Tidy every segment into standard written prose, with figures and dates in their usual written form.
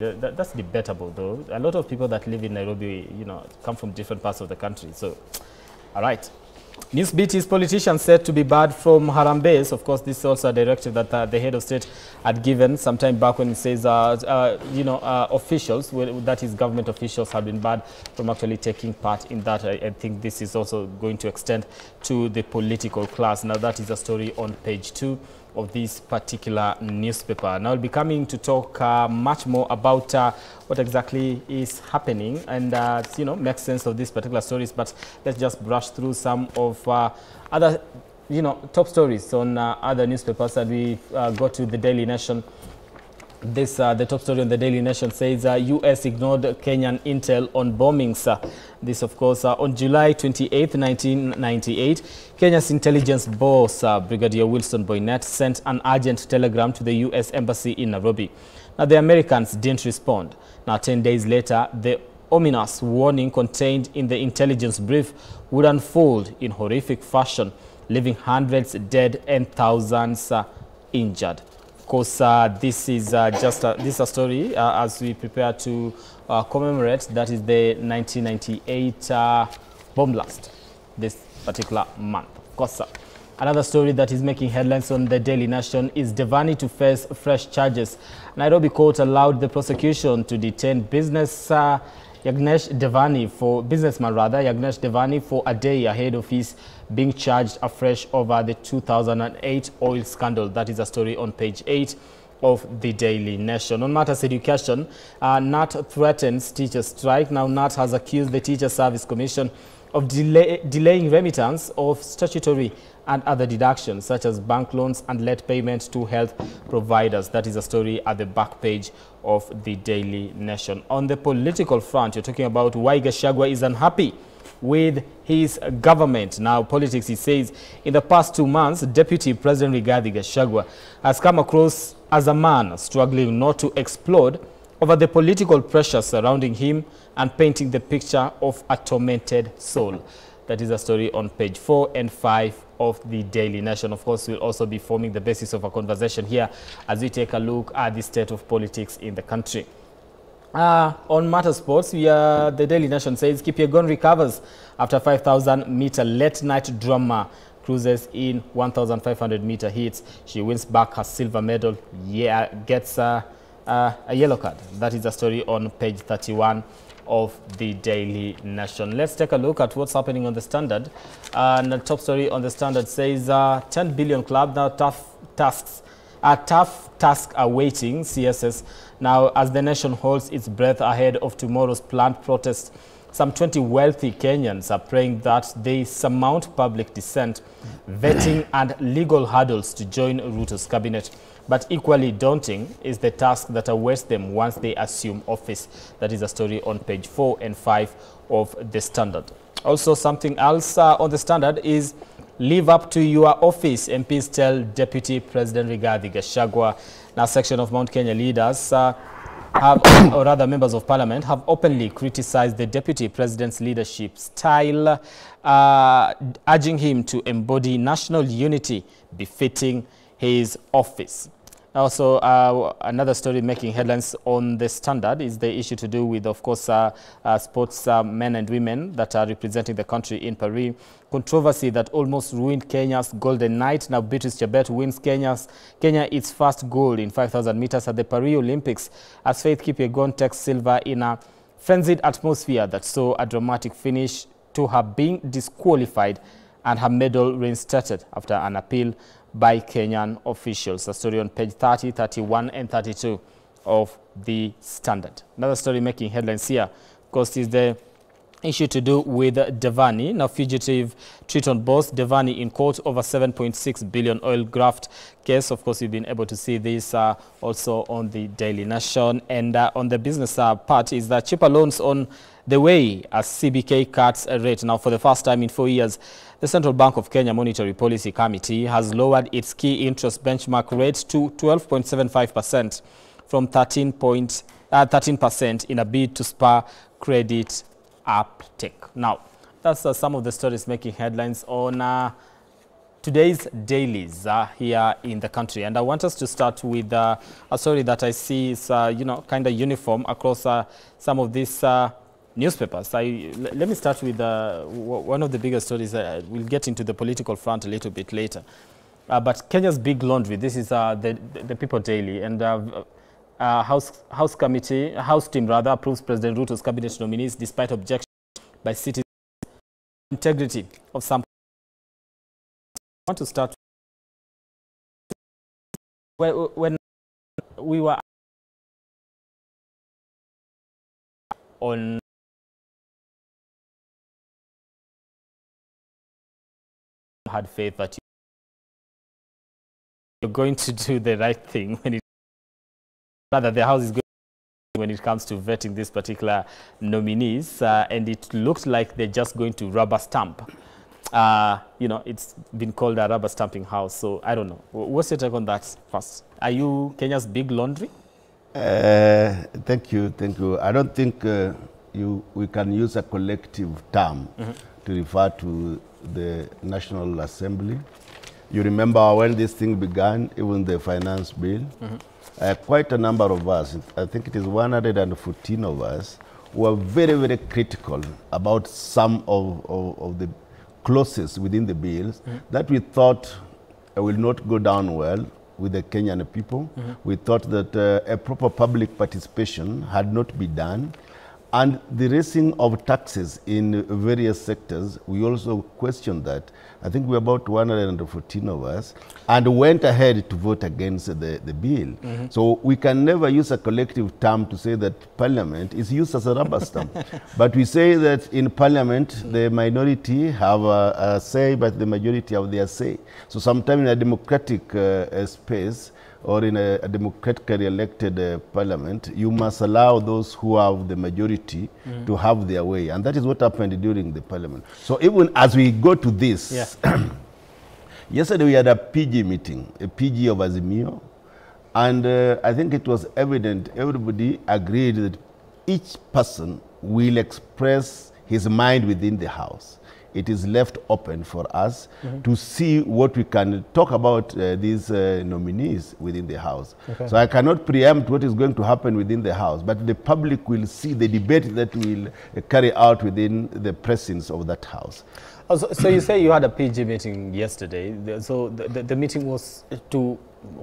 That's debatable, though. A lot of people that live in Nairobi, come from different parts of the country. So, all right. Newsbeat is politicians said to be barred from Harambes. Of course, this is also a directive that the head of state had given some time back when he says, officials, that is government officials, have been barred from actually taking part in that. I think this is also going to extend to the political class. Now, that is a story on page 2 of this particular newspaper. Now, I'll be coming to talk much more about what exactly is happening and, make sense of these particular stories. But let's just brush through some of other, top stories on other newspapers. And we go to the Daily Nation. The top story on the Daily Nation says U.S. ignored Kenyan intel on bombings. This, of course, on July 28, 1998, Kenya's intelligence boss, Brigadier Wilson Boynet, sent an urgent telegram to the U.S. Embassy in Nairobi. Now, the Americans didn't respond. Now, 10 days later, the ominous warning contained in the intelligence brief would unfold in horrific fashion, leaving hundreds dead and thousands injured. Of course, this is just a story as we prepare to commemorate, that is the 1998 bomb blast this particular month. Of course, another story that is making headlines on the Daily Nation is Devani to face fresh charges. Nairobi court allowed the prosecution to detain businessman Yagnesh Devani for a day ahead of his being charged afresh over the 2008 oil scandal. That is a story on page 8 of the Daily Nation. On matters education, NAT threatens teachers' strike. Now, NAT has accused the Teacher Service Commission of delaying remittance of statutory and other deductions, such as bank loans and late payments to health providers. That is a story at the back page of the Daily Nation. On the political front, you're talking about why Gachagua is unhappy with his government. Now, politics, he says, in the past 2 months, Deputy President Rigathi Gachagua has come across as a man struggling not to explode over the political pressure surrounding him and painting the picture of a tormented soul. That is a story on page 4 and 5 of the Daily Nation. Of course, we'll also be forming the basis of a conversation here as we take a look at the state of politics in the country. On matter sports, the Daily Nation says Kipyegon recovers after 5,000-meter late-night drama, cruises in 1,500-meter heats. She wins back her silver medal, gets a yellow card. That is a story on page 31 of the Daily Nation. Let's take a look at what's happening on the Standard. And the top story on the Standard says 10 billion club, now tough task awaiting CSS. Now, as the nation holds its breath ahead of tomorrow's planned protest, some 20 wealthy Kenyans are praying that they surmount public dissent, vetting and legal hurdles to join Ruto's cabinet. But equally daunting is the task that awaits them once they assume office. That is a story on page 4 and 5 of the Standard. Also, something else on the Standard is live up to your office, MPs tell Deputy President Rigathi Gachagua. Now, a section of Mount Kenya leaders or rather members of parliament, have openly criticized the deputy president's leadership style, urging him to embody national unity befitting his office. Also, another story making headlines on the Standard is the issue to do with, of course, sports men and women that are representing the country in Paris. Controversy that almost ruined Kenya's golden night. Now, Beatrice Chebet wins Kenya its first gold in 5,000 meters at the Paris Olympics, as Faith Kipyegon takes silver in a frenzied atmosphere that saw a dramatic finish to her being disqualified and her medal reinstated after an appeal by Kenyan officials. A story on page 30, 31, and 32 of the Standard. Another story making headlines here, of course, is the issue to do with Devani. Now, fugitive Triton boss Devani in court over 7.6 billion oil graft case. Of course, you've been able to see this also on the Daily Nation. And on the business part is that cheaper loans on the way as CBK cuts a rate. Now, for the first time in 4 years, the Central Bank of Kenya Monetary Policy Committee has lowered its key interest benchmark rate to 12.75% from 13% in a bid to spur credit uptake. Now, that's some of the stories making headlines on today's dailies here in the country, and I want us to start with a story that I see is, kind of uniform across some of these newspapers. Let me start with one of the biggest stories. We'll get into the political front a little bit later. But Kenya's big laundry, this is the People Daily, and House team approves President Ruto's cabinet nominees despite objections by citizens. Integrity of some. I want to start when we were on had faith that you're going to do the right thing when rather the House is going when it comes to vetting these particular nominees, and it looks like they're just going to rubber stamp. It's been called a rubber stamping house, so I don't know. What's your take on that first? Are you Kenya's big laundry? Thank you. I don't think we can use a collective term to refer to the National Assembly. You remember when this thing began, even the finance bill, quite a number of us, I think it is 114 of us, were very, very critical about some of the clauses within the bills that we thought will not go down well with the Kenyan people. We thought that a proper public participation had not been done. And the raising of taxes in various sectors, we also questioned that. I think we were about 114 of us, and went ahead to vote against the bill. So we can never use a collective term to say that Parliament is used as a rubber stamp. But we say that in Parliament, the minority have a say, but the majority have their say. So sometimes in a democratic space, or in a democratically elected parliament, you must allow those who have the majority to have their way. And that is what happened during the parliament. So even as we go to this, yesterday we had a PG meeting, a PG of Azimio, and I think it was evident, everybody agreed that each person will express his mind within the House. It is left open for us to see what we can talk about these nominees within the House. So I cannot preempt what is going to happen within the House, but the public will see the debate that will carry out within the presence of that House. So you say you had a PG meeting yesterday. So the meeting was to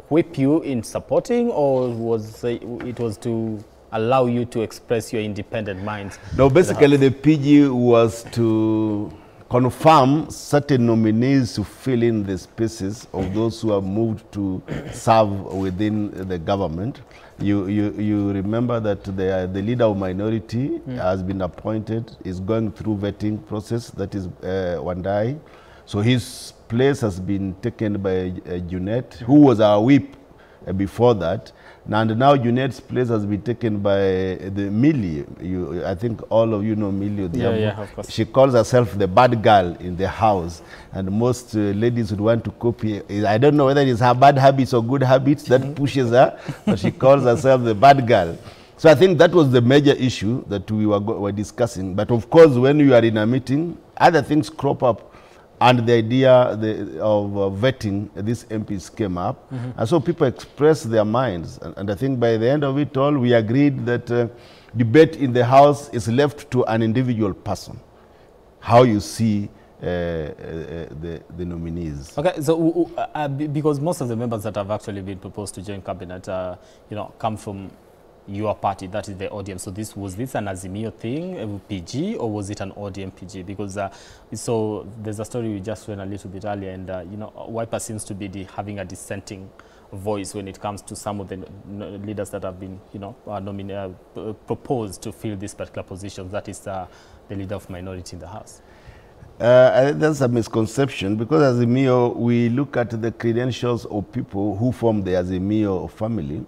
whip you in supporting, or was it was to allow you to express your independent minds? No, basically the PG was to confirm certain nominees to fill in the spaces of those who have moved to serve within the government. You remember that the leader of minority has been appointed, is going through vetting process, that is Wandai. So his place has been taken by Junet, who was our whip before that. And now Junet's place has been taken by the Millie. I think all of you know Millie. Yeah, of course. She calls herself the bad girl in the House, and most ladies would want to copy. I don't know whether it's her bad habits or good habits that pushes her, but she calls herself the bad girl. So I think that was the major issue that we were discussing. But of course, when you are in a meeting, other things crop up. And the idea of vetting these MPs came up. And so people expressed their minds. And I think by the end of it all, we agreed that debate in the House is left to an individual person, how you see the nominees. Okay, so because most of the members that have actually been proposed to join cabinet, come from your party, that is the ODM. So was this an Azimio thing, PG, or was it an ODM PG? Because so there's a story we just read a little bit earlier, and Wiper seems to be having a dissenting voice when it comes to some of the leaders that have been, proposed to fill this particular position. That is the leader of minority in the House. That's a misconception, because Azimio, we look at the credentials of people who form the Azimio family.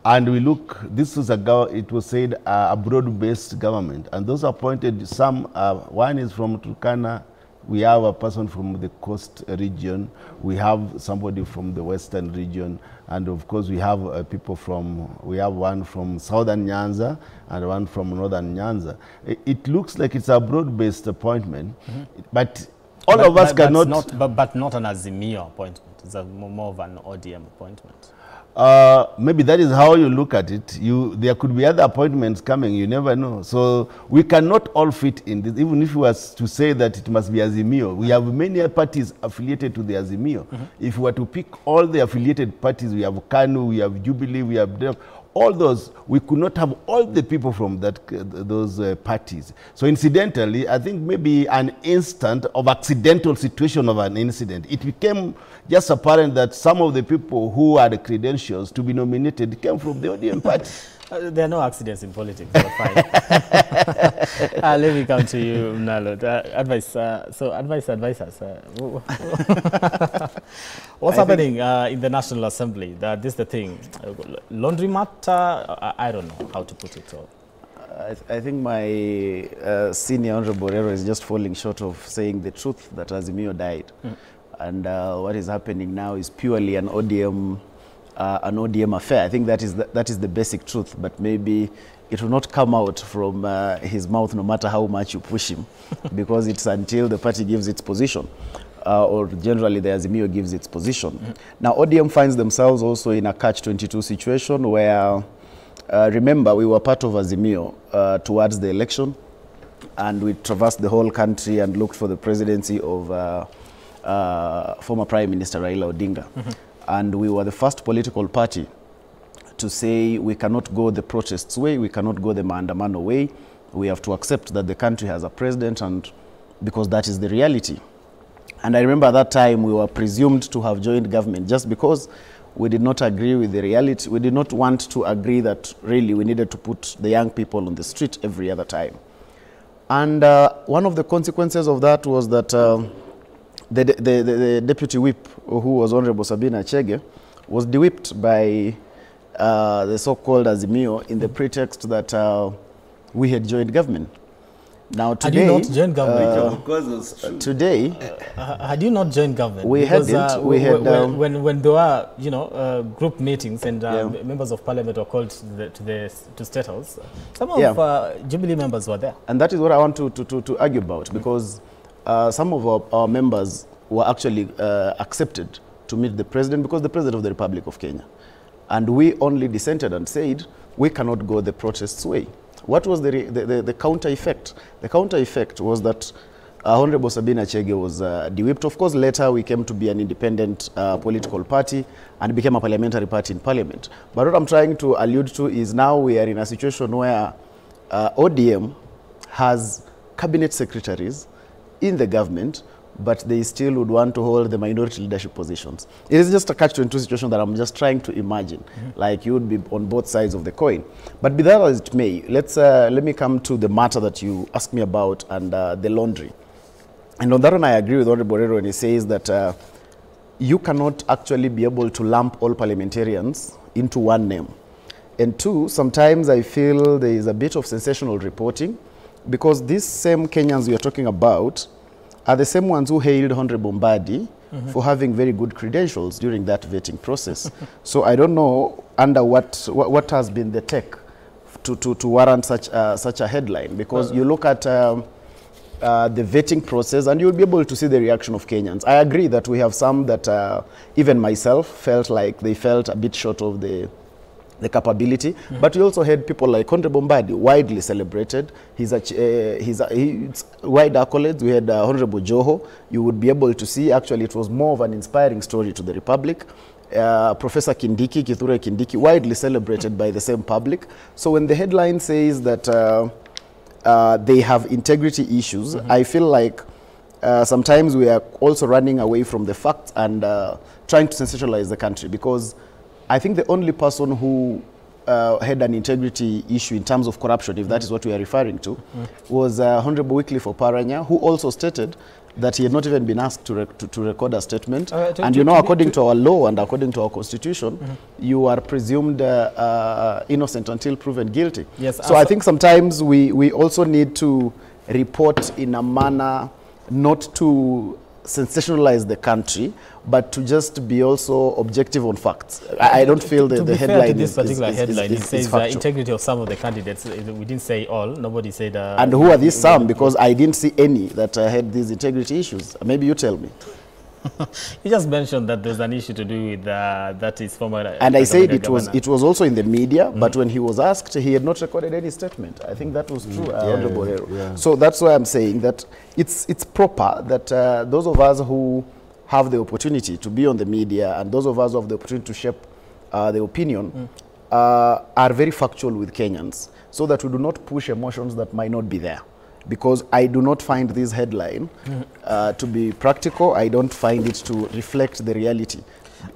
And we look, it was said a broad-based government. And those appointed, one is from Turkana, we have a person from the coast region, we have somebody from the western region, and of course we have we have one from southern Nyanza and one from northern Nyanza. It looks like it's a broad-based appointment, but All of us cannot... But not an Azimio appointment. It's more of an ODM appointment. Maybe that is how you look at it. There could be other appointments coming, you never know. So we cannot all fit in this. Even if we were to say that it must be Azimio, we have many parties affiliated to the Azimio. If we were to pick all the affiliated parties, we have KANU, we have Jubilee, we have all those, we could not have all the people from those parties. So incidentally, I think maybe an instant of accidental situation of an incident, it became just apparent that some of the people who had credentials to be nominated came from the ODM party. There are no accidents in politics. Fine. Let me come to you, Mnalo. Advisors. What's happening in the National Assembly? This is the thing. Laundry matter, I don't know how to put it all. I think my senior Honorable Borero is just falling short of saying the truth that Azimio died. And what is happening now is purely an ODM affair. I think that is the basic truth, but maybe it will not come out from his mouth no matter how much you push him, because it's until the party gives its position, or generally the Azimio gives its position. Now ODM finds themselves also in a catch-22 situation where, remember, we were part of Azimio towards the election, and we traversed the whole country and looked for the presidency of former Prime Minister Raila Odinga. And we were the first political party to say we cannot go the protests way, we cannot go the maandamano way. We have to accept that the country has a president, and because that is the reality. And I remember at that time we were presumed to have joined government just because we did not agree with the reality. We did not want to agree that really we needed to put the young people on the street every other time. And one of the consequences of that was that the deputy whip, who was Honorable Sabina Chege, was de-whipped by the so-called Azimio in the pretext that we had joined government. Now today, had you not joined government? Today, had you not joined government? We because, hadn't. We had when there were group meetings and members of parliament were called to State House. Some of Jubilee members were there, and that is what I want to argue about, because some of our members were actually accepted to meet the president, because the president of the Republic of Kenya, and we only dissented and said we cannot go the protests way. What was the counter effect? The counter effect was that Honorable Sabina Chege was de-whipped. Of course, later we came to be an independent political party and became a parliamentary party in parliament. But what I'm trying to allude to is now we are in a situation where ODM has cabinet secretaries in the government, but they still would want to hold the minority leadership positions. It is just a catch-22 situation that I'm just trying to imagine. Like you would be on both sides of the coin. But be that as it may, let me come to the matter that you asked me about and the laundry. And on that one, I agree with Honorable Borero when he says that you cannot actually be able to lump all parliamentarians into one name. And two, sometimes I feel there is a bit of sensational reporting, because these same Kenyans we are talking about are the same ones who hailed Honorable Mbadi for having very good credentials during that vetting process. So I don't know under what has been the take to warrant such a headline, because you look at the vetting process and you'll be able to see the reaction of Kenyans. I agree that we have some that even myself felt like they felt a bit short of the capability, but we also had people like Honorable Mbadi, widely celebrated. He's wide accolades. We had Honorable Joho. You would be able to see, actually, it was more of an inspiring story to the Republic. Professor Kindiki, Kithure Kindiki, widely celebrated by the same public. So when the headline says that they have integrity issues, I feel like sometimes we are also running away from the facts and trying to sensationalize the country, because I think the only person who had an integrity issue in terms of corruption, if that is what we are referring to, was Honorable Wycliffe Oparanya, who also stated that he had not even been asked to record a statement. And you know, according to our law and according to our constitution, you are presumed innocent until proven guilty. Yes, so I think sometimes we also need to report in a manner not to sensationalize the country, but to just be also objective on facts. I don't feel that the headline to this particular headline, it says integrity integrity of some of the candidates. We didn't say all. Nobody said. And who are these some? Because I didn't see any that had these integrity issues. Maybe you tell me. You just mentioned that there's an issue to do with that is former. And I said it was also in the media, but when he was asked, he had not recorded any statement. I think that was true, Honorable Borero. Yeah. So that's why I'm saying that it's proper that those of us who have the opportunity to be on the media and those of us who have the opportunity to shape the opinion are very factual with Kenyans, so that we do not push emotions that might not be there. Because I do not find this headline to be practical. I don't find it to reflect the reality.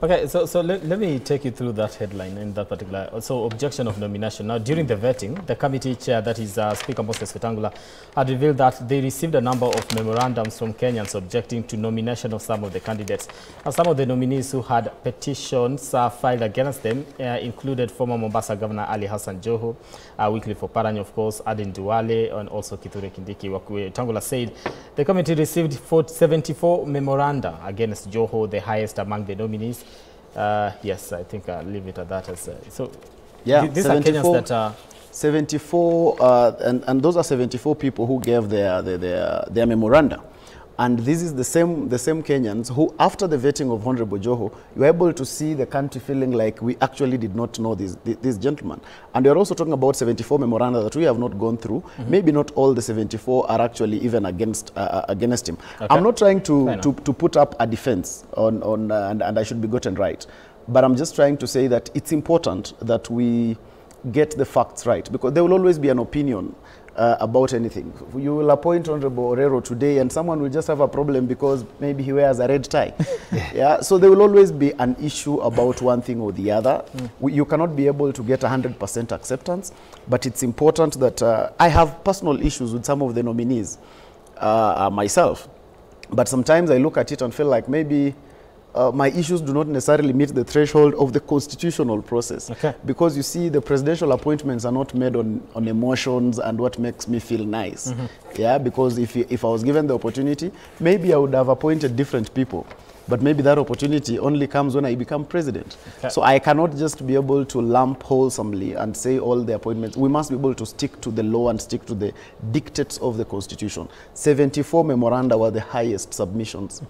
Okay, so let me take you through that headline in that particular. So, objection of nomination. Now, during the vetting, the committee chair, that is Speaker Moses Wetangula, had revealed that they received a number of memorandums from Kenyans objecting to nomination of some of the candidates. Now, some of the nominees who had petitions filed against them included former Mombasa Governor Ali Hassan Joho, Wycliffe Oparanya, of course, Aden Duale, and also Kithure Kindiki. Wetangula said the committee received 74 memoranda against Joho, the highest among the nominees. Yes, I think I'll leave it at that. So, yeah, these are Kenyans that are 74, and those are 74 people who gave their memoranda. And this is the same Kenyans who, after the vetting of Honorable Joho, you were able to see the country feeling like we actually did not know this gentleman. And you're also talking about 74 memoranda that we have not gone through. Maybe not all the 74 are actually even against him. Okay. I'm not trying to put up a defense and I should be gotten right. But I'm just trying to say that it's important that we get the facts right, because there will always be an opinion about anything. You will appoint Honorable Orero today and someone will just have a problem because maybe he wears a red tie. Yeah, so there will always be an issue about one thing or the other. You cannot be able to get 100% acceptance, but it's important that I have personal issues with some of the nominees myself, but sometimes I look at it and feel like maybe my issues do not necessarily meet the threshold of the constitutional process. Okay. Because you see, the presidential appointments are not made on emotions and what makes me feel nice. Yeah, because if I was given the opportunity, maybe I would have appointed different people. But maybe that opportunity only comes when I become president. Okay. So I cannot just be able to lump wholesomely and say all the appointments. We must be able to stick to the law and stick to the dictates of the Constitution. 74 memoranda were the highest submissions.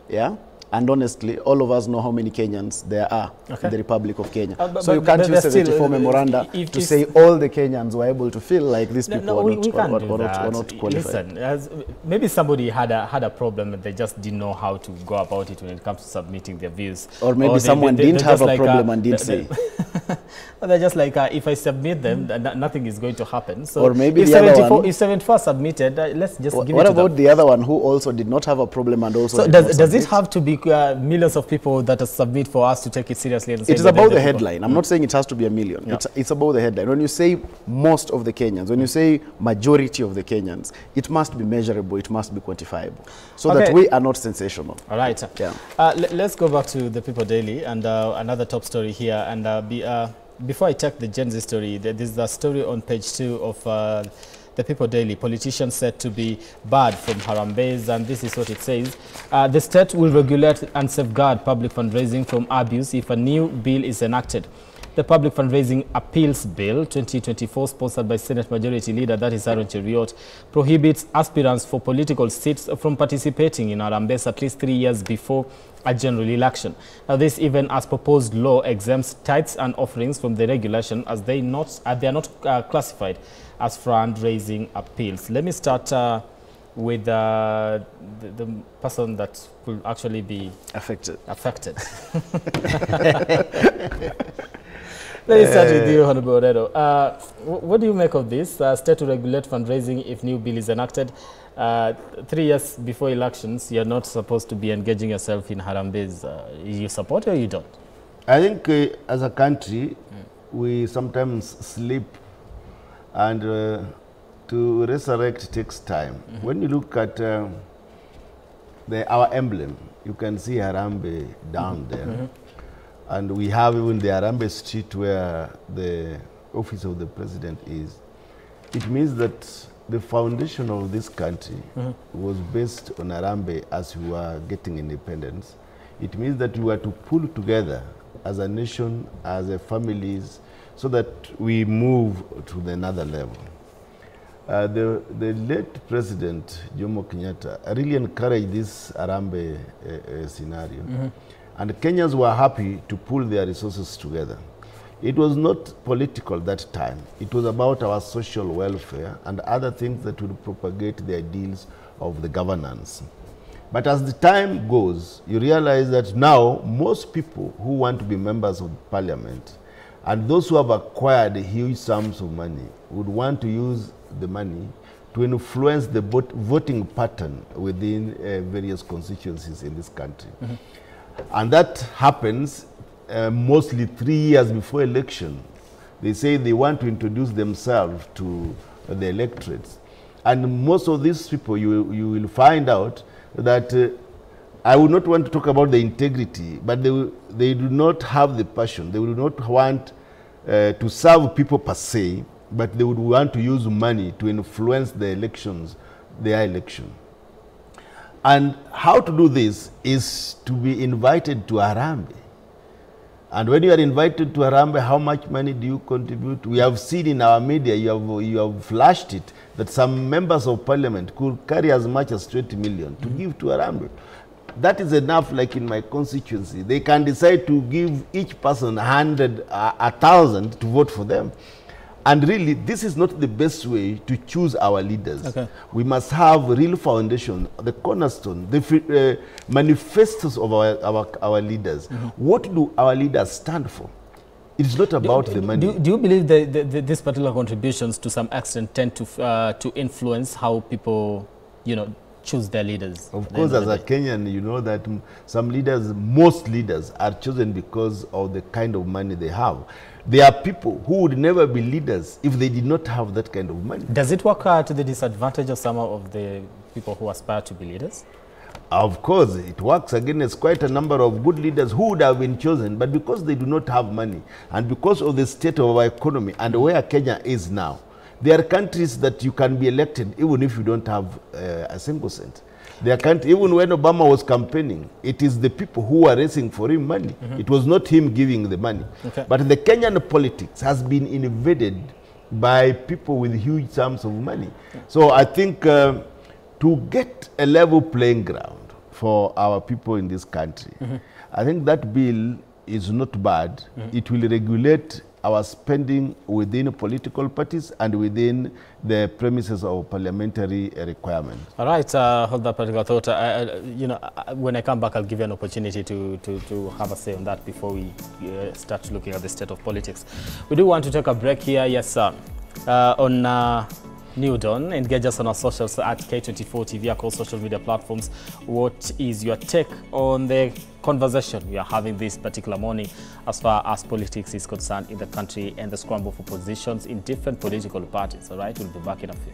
Yeah. And honestly, all of us know how many Kenyans there are in the Republic of Kenya. So you can't use 74 memoranda to say all the Kenyans were able to feel like these people were not qualified. Listen, maybe somebody had a problem and they just didn't know how to go about it when it comes to submitting their views. Or maybe someone didn't have a problem and didn't say. They're just like, if I submit them, nothing is going to happen. So or maybe if 74 submitted, let's just give it to them. What about the other one who also did not have a problem and also so does it have to be millions of people that submit for us to take it seriously? And say it is about the headline. I'm not saying it has to be a million. Yeah. It's about the headline. When you say most of the Kenyans, when you say majority of the Kenyans, it must be measurable, it must be quantifiable, so that we are not sensational. All right. Yeah. Let's go back to the People Daily and another top story here. And before I take the Gen Z story, there's a story on page 2 of the People Daily. Politicians said to be barred from Harambes, and this is what it says. The state will regulate and safeguard public fundraising from abuse if a new bill is enacted. The Public Fundraising Appeals Bill 2024, sponsored by Senate Majority Leader, that is Aaron Cheruiyot, prohibits aspirants for political seats from participating in Harambes at least 3 years before a general election. Now, this, even as proposed law, exempts tithes and offerings from the regulation as they are not classified as fundraising appeals. Let me start with the person that will actually be affected. Let me start with you, Honorable Orero. What do you make of this? State to regulate fundraising if new bill is enacted. 3 years before elections, you're not supposed to be engaging yourself in Harambes. You support or you don't? I think as a country, we sometimes sleep, and to resurrect takes time. When you look at our emblem, you can see Harambee down there. And we have even the Harambee Street where the office of the president is. it means that the foundation of this country was based on Harambee as we were getting independence. It means that we were to pull together as a nation, as a families, so that we move to another level. The late President Jomo Kenyatta really encouraged this Harambee scenario. And Kenyans were happy to pull their resources together. It was not political that time. It was about our social welfare and other things that would propagate the ideals of the governance. But as the time goes, you realize that now most people who want to be members of parliament and those who have acquired huge sums of money would want to use the money to influence the voting pattern within various constituencies in this country. And that happens mostly 3 years before election. They say they want to introduce themselves to the electorates. And most of these people, you will find out that I would not want to talk about the integrity, but they do not have the passion. They would not want to serve people per se, but they would want to use money to influence the elections, their election. And how to do this is to be invited to Harambee. And when you are invited to Harambee, how much money do you contribute? We have seen in our media, you have flashed it, that some members of parliament could carry as much as 20 million to give to Harambee. That is enough, like in my constituency. They can decide to give each person 1,000 to vote for them. And really, this is not the best way to choose our leaders. Okay. We must have real foundation, the cornerstone, the manifestos of our leaders. What do our leaders stand for? It's not about the money. Do you believe that these particular contributions to some extent tend to influence how people, choose their leaders? Of course, as a Kenyan, you know that some leaders, most leaders are chosen because of the kind of money they have. There are people who would never be leaders if they did not have that kind of money. Does it work to the disadvantage of some of the people who aspire to be leaders? Of course, it works against quite a number of good leaders who would have been chosen, but because they do not have money, and because of the state of our economy and where Kenya is now, there are countries that you can be elected even if you don't have a single cent. There can't, even when Obama was campaigning, it is the people who are raising for him money. It was not him giving the money. Okay. But the Kenyan politics has been invaded by people with huge sums of money. So I think to get a level playing ground for our people in this country, I think that bill is not bad. It will regulate our spending within political parties and within the premises of parliamentary requirements. All right, hold that particular thought. When I come back, I'll give you an opportunity to have a say on that before we start looking at the state of politics. We do want to take a break here, yes, sir. On New Dawn, engage us on our socials at K24 TV across social media platforms. What is your take on the conversation we are having this particular morning as far as politics is concerned in the country and the scramble for positions in different political parties? All right, we'll be back in a few.